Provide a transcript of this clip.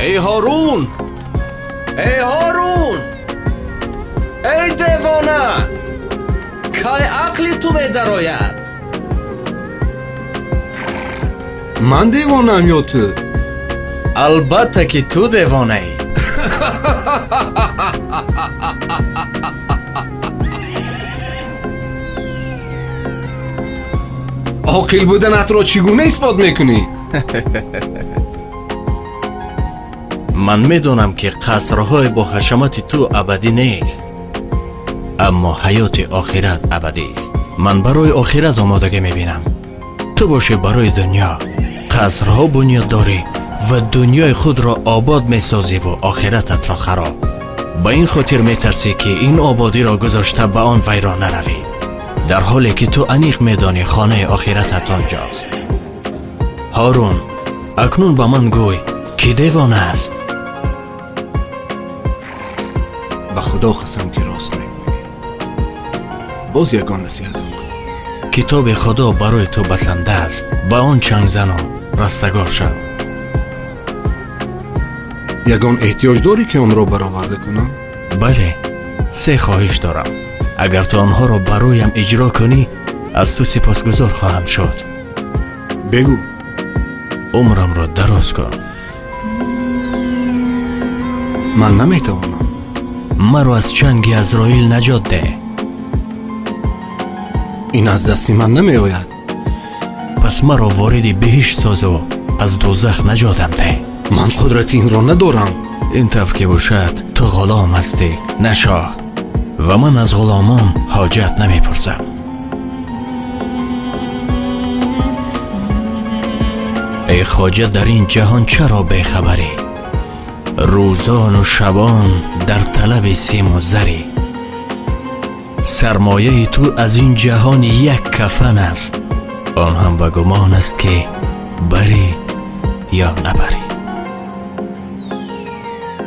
ای هارون، ای هارون، ای دیوانه، کی عقلی تو می درآید؟ من دیوانم یا تو؟ البته که تو دیوانه ای. عاقل بودنت را چگونه اثبات میکنی؟ من میدونم که قصرهای با حشمت تو ابدی نیست، اما حیات آخرت ابدی است. من برای آخرت آمادگی میبینم، تو باشه برای دنیا. قصرها بنیاد داری و دنیای خود را آباد میسازی و آخرتت را خراب. با این خاطر میترسی که این آبادی را گذاشته به آن ویران نروی، در حالی که تو عمیق میدانی خانه آخرتت آنجاست. هارون، اکنون با من گوی که دیوانه است. به خدا قسم که راست میگویی. باز یگان نصیحتم کن. کتاب خدا برای تو بسنده است، با آن چنگ زن و رستگار شو. یگان احتیاج داری که آن را برآورده کنم؟ بله، 3 خواهش دارم. اگر تو آنها را برایم اجرا کنی، از تو سپاسگزار خواهم شد. بگو. عمرم را دراز کن. من نمیتوانم. مرا از چنگ عزراییل نجات ده. این از دستی من نمی آید. پس مرا وارد بهشت ساز و از دوزخ نجاتم ده. من قدرت این را ندارم. این طور که باشد تو غلام هستی نه شاه، و من از غلامان حاجت نمیپرسم. ای خواجه، در این جهان چرا بیخبری؟ روزان و شبان در طلب سیم و زری. سرمایه تو از این جهان یک کفن است، آن هم به گمان است که بری یا نبری.